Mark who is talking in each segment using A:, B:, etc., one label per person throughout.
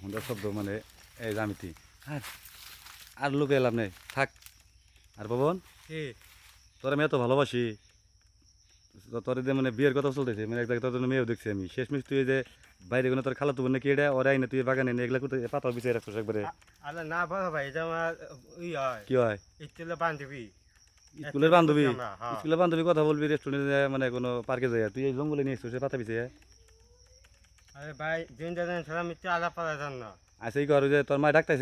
A: হুন্ডার শব্দ মানে এই জামিতি আর লোকে এলাম নেই থাক। আর বাবন তোর আমি এত ভালোবাসি, তোর যে মানে বিয়ের কথা চলতেছে, মানে এক জায়গায় তোর জন্য মেয়েও দেখছি আমি। শেষমেশ তুই যে বাইরে কোনো তোর খালাতো বোন নাকি এটা ওরাই না, তুই বাগানে নিয়ে এগুলা করতে পাতা বিছিয়ে রাখছিস একবারে।
B: আরে না বড় ভাই, এটা আমার
A: কি হয়?
B: স্কুলের বান্ধবী।
A: স্কুলের বান্ধবী? স্কুলের বান্ধবী কথা বলবি রেস্টুরেন্টে মানে কোনো পার্কে যায়, তুই এই জঙ্গলে নিয়ে এসছিস পাতা বিছিয়ে?
B: আরে ভাই দিন দিন সারা মিথ্যে আলাপ করা যান না।
A: আচ্ছা এই কর যে তোর মা ডাক্তার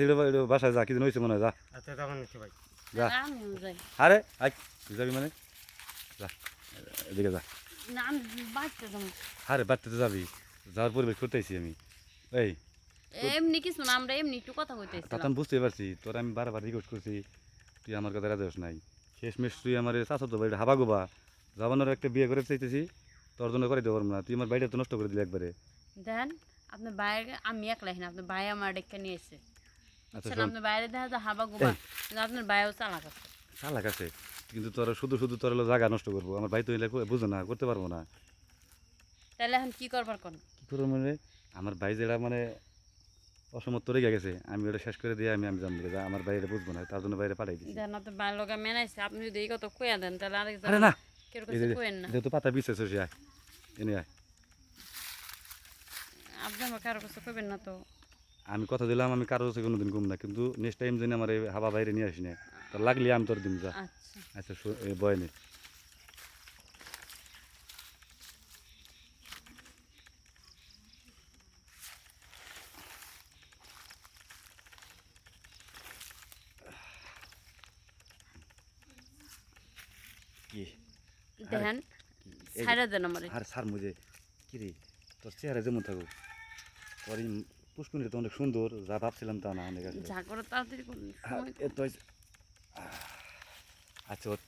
A: বাসায় যা, কিছু হয়েছে মনে হয়, যা
B: আচ্ছা তখন নিচ্ছি ভাই।
A: যা। আরে আই তুই যাবি মানে যা, এদিকে যা। আরে বাড়তে যাবি, যাওয়ার পরিবেশ করতেছি আমি। এই
C: এমনি কিছু না, আমরা এমনি একটু কথা কইতেছি।
A: তা আমি বুঝতে পারছি, তোর আমি বারবার রিকোয়েস্ট করছি, তুই আমার কথা রাজি হস নাই। শেষমেশ তুই আমার চাচাতো বাড়িটা হাবা গোবা যাবানোর একটা বিয়ে করে চাইতেছি, তোর জন্য করে দেবো না। তুই আমার বাড়িটা তো নষ্ট করে দিলি একবারে।
C: দেন আপনার বাইরে আমি একলাই না, আপনার ভাই আমার ডেকে নিয়ে এসে।
A: আচ্ছা
C: আপনার বাইরে দেখা যায় হাবা গোবা, কিন্তু আপনার ভাইও চালাক আছে।
A: চালাক আছে কিন্তু তোর শুধু শুধু তোর হলো জায়গা নষ্ট করবো। আমার ভাই তো এলে বুঝো না, করতে পারবো না।
C: তাহলে এখন কি করবার কোন?
A: কী করবো মানে আমার ভাই যেটা মানে অসমর্থ রেগে গেছে, আমি ওটা শেষ করে দিয়ে আমি জানবো যে আমার বাইরে বুঝবো না, তার জন্য বাইরে পাঠাই দিচ্ছি।
C: দেন আপনার বাইরের লোক মেনাইছে, আপনি যদি এই কথা কইয়া দেন তাহলে আরেকজন।
A: আরে না,
C: কেউ কইেন না।
A: যেহেতু পাতা বিশেষ হয়েছে, আয় এনে আয়।
C: আপনি আমার কারো কাছে কইবেন না তো?
A: আমি কথা দিলাম আমি কারো কাছে কোনোদিন ঘুম না, কিন্তু নেক্সট টাইম যেন আমার এই হাবা বাইরে নিয়ে আসি না। তোর লাগলে আমি তোর দিন যা।
C: আচ্ছা
A: আচ্ছা বয় নে। কি
C: দেন ছাইড়া দেন আমারে।
A: আর স্যার মুঝে কি রে, তোর চেহারা যেমন থাকুক, তোর এই পুষ্কুনিটা তো অনেক সুন্দর, যা ভাবছিলাম তা না অনেক আছে।
C: যা করে তাড়াতাড়ি করুন, সময়
A: আচ্ছা ওঠ।